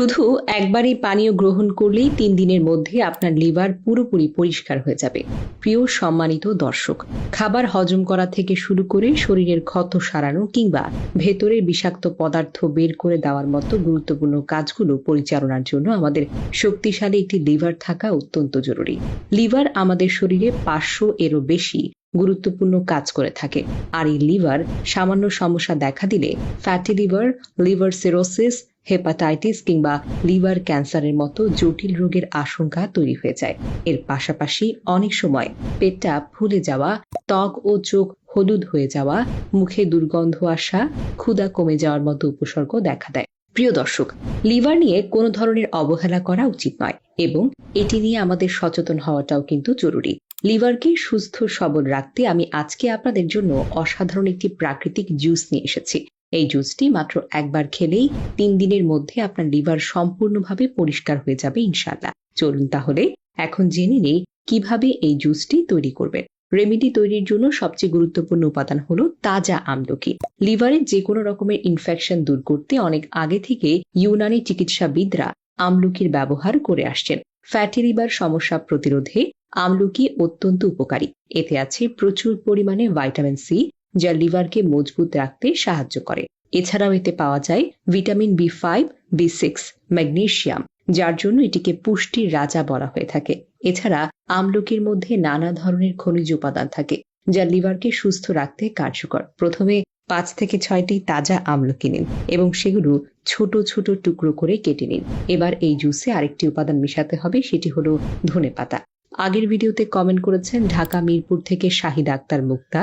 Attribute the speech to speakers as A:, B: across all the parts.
A: শুধু একবারই পানীয় গ্রহণ করলেই ৩ দিনের মধ্যে আপনার লিভার পুরোপুরি পরিষ্কার হয়ে যাবে। প্রিয় সম্মানিত দর্শক, খাবার হজম করা থেকে শুরু করে শরীরের ক্ষত সারানো কিংবা ভেতরের বিষাক্ত পদার্থ বের করে দেওয়ার মতো গুরুত্বপূর্ণ কাজগুলো পরিচালনার জন্য আমাদের শক্তিশালী একটি লিভার থাকা অত্যন্ত জরুরি। লিভার আমাদের শরীরে ৫০০ এরও বেশি গুরুত্বপূর্ণ কাজ করে থাকে। আর এই লিভার সামান্য সমস্যা দেখা দিলে fatty liver, liver cirrhosis, hepatitis কিংবা লিভার ক্যান্সারের মতো জটিল রোগের আশঙ্কা তৈরি হয়ে যায়। এর পাশাপাশি অনেক সময় পেটটা ফুলে যাওয়া, ত্বক ও চোখ হলুদ হয়ে যাওয়া, মুখে দুর্গন্ধ আসা, ক্ষুধা কমে যাওয়ার মতো উপসর্গ দেখা দেয়। প্রিয় দর্শক, লিভার নিয়ে কোনো ধরনের অবহেলা করা উচিত নয় এবং এটি নিয়ে আমাদের সচেতন হওয়াটাও কিন্তু জরুরি। লিভারকে সুস্থ সবল রাখতে আমি আজকে আপনাদের জন্য অসাধারণ একটি প্রাকৃতিক জুস নিয়ে এসেছি। এই জুসটি মাত্র একবার খেলেই ৩ দিনের মধ্যে আপনার লিভার সম্পূর্ণভাবে পরিষ্কার হয়ে যাবে ইনশাআল্লাহ। চলুন তাহলে এখন জেনে নেই কিভাবে এই জুসটি তৈরি করবেন। রেমেডি তৈরির জন্য সবচেয়ে গুরুত্বপূর্ণ উপাদান হলো তাজা আমলকি। লিভারের যে কোনো রকমের ইনফেকশন দূর করতে অনেক আগে থেকে ইউনানি চিকিৎসাবিদরা আমলকির ব্যবহার করে আসছেন। ফ্যাটি লিভার সমস্যা প্রতিরোধে আমলকি অত্যন্ত উপকারী। এতে আছে প্রচুর পরিমাণে ভাইটামিন সি, যা লিভারকে মজবুত রাখতে সাহায্য করে। এছাড়াও এতে পাওয়া যায় ভিটামিন বি5, বি6, ম্যাগনেসিয়াম, যার জন্য এটিকে পুষ্টির রাজা বলা হয়ে থাকে। এছাড়া আমলকির মধ্যে নানা ধরনের খনিজ উপাদান থাকে, যা লিভারকে সুস্থ রাখতে কার্যকর। প্রথমে ৫ থেকে ৬টি তাজা আমলকি নিন এবং সেগুলো ছোট ছোট টুকরো করে কেটে নিন। এবার এই জুসে আরেকটি উপাদান মেশাতে হবে, সেটি হলো ধনেপাতা। আগের ভিডিওতে কমেন্ট করেছেন ঢাকা মিরপুর থেকে শাহিদ আক্তার মুক্তা,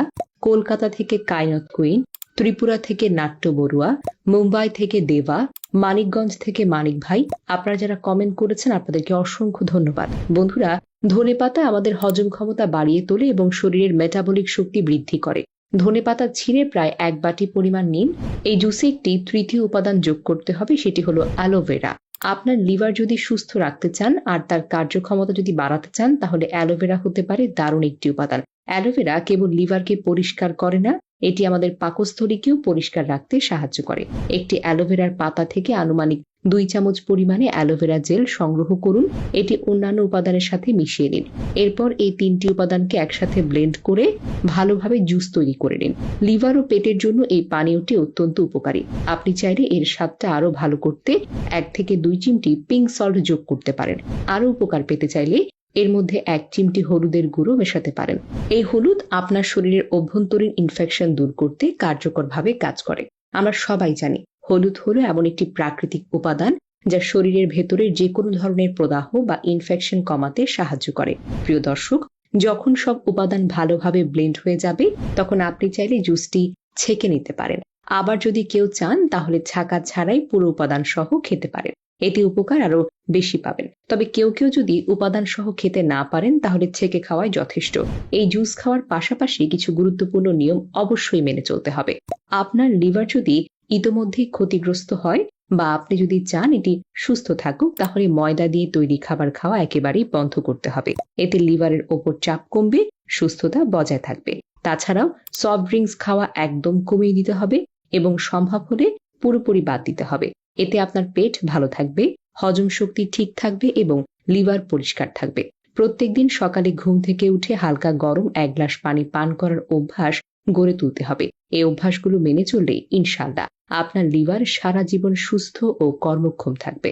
A: কলকাতা থেকে কায়নাত কুইন, ত্রিপুরা থেকে নাট্য বড়ুয়া, মুম্বাই থেকে দেবা, মানিকগঞ্জ থেকে মানিক ভাই। আপনারা যারা কমেন্ট করেছেন আপনাদেরকে অসংখ্য ধন্যবাদ। বন্ধুরা, ধনেপাতা আমাদের হজম ক্ষমতা বাড়িয়ে তোলে এবং শরীরের মেটাবলিক শক্তি বৃদ্ধি করে। ধনেপাতা ছিঁড়ে প্রায় ১ বাটি পরিমাণ নিন। এই জুসে একটি তৃতীয় উপাদান যোগ করতে হবে, সেটি হলো অ্যালোভেরা। আপনার লিভার যদি সুস্থ রাখতে চান আর তার কার্যক্ষমতা যদি বাড়াতে চান, তাহলে অ্যালোভেরা হতে পারে দারুণ একটি উপাদান। অ্যালোভেরা কেবল লিভারকে পরিষ্কার করে না, এটি আমাদের পাকস্থলীকেও পরিষ্কার রাখতে সাহায্য করে। একটি অ্যালোভেরার পাতা থেকে আনুমানিক ২ চামচ পরিমাণে অ্যালোভেরা জেল সংগ্রহ করুন। এটি অন্যান্য উপাদানের সাথে মিশিয়ে নিন। এরপর এই ৩টি উপাদানকে একসাথে ব্লেন্ড করে ভালোভাবে জুস তৈরি করে নিন। লিভার ও পেটের জন্য এই পানীয়টি অত্যন্ত উপকারী। আপনি চাইলে এর স্বাদটা আরো ভালো করতে ১ থেকে ২ চিমটি পিঙ্ক সল্ট যোগ করতে পারেন। আরো উপকার পেতে চাইলে এর মধ্যে ১ চিমটি হলুদের গুঁড়ো মেশাতে পারেন। এই হলুদ আপনার শরীরের অভ্যন্তরীণ ইনফেকশন দূর করতে কার্যকরভাবে কাজ করে। আমরা সবাই জানি হলুদ হলো এমন একটি প্রাকৃতিক উপাদান যা শরীরের ভেতরের যে কোনো ধরনের প্রদাহ বা ইনফেকশন কমাতে সাহায্য করে। প্রিয় দর্শক, যখন সব উপাদান ভালোভাবে ব্লেন্ড হয়ে যাবে, তখন আপনি চাইলে জুসটি ছেঁকে নিতে পারেন। আবার যদি কেউ চান তাহলে ছাঁকা ছাড়াই পুরো উপাদান সহ খেতে পারেন। এতে উপকার আরো বেশি পাবেন। তবে কেউ কেউ যদি উপাদান সহ খেতে না পারেন, তাহলে ছেঁকে খাওয়াই যথেষ্ট। এই জুস খাওয়ার পাশাপাশি কিছু গুরুত্বপূর্ণ নিয়ম অবশ্যই মেনে চলতে হবে। আপনার লিভার যদি ইতোমধ্যে ক্ষতিগ্রস্ত হয় বা আপনি যদি চান এটি সুস্থ থাকুক, তাহলে ময়দা দিয়ে তৈরি খাবার খাওয়া একেবারেই বন্ধ করতে হবে। এতে লিভারের ওপর চাপ কমবে, সুস্থতা বজায় থাকবে। তাছাড়াও সফট ড্রিঙ্কস খাওয়া একদম কমিয়ে দিতে হবে এবং সম্ভব হলে পুরোপুরি বাদ দিতে হবে। এতে আপনার পেট ভালো থাকবে, হজম শক্তি ঠিক থাকবে এবং লিভার পরিষ্কার থাকবে। প্রত্যেকদিন সকালে ঘুম থেকে উঠে হালকা গরম ১ গ্লাস পানি পান করার অভ্যাস গড়ে তুলতে হবে। এই অভ্যাসগুলো মেনে চললে ইনশাআল্লাহ আপনার লিভার সারা জীবন সুস্থ ও কর্মক্ষম থাকবে।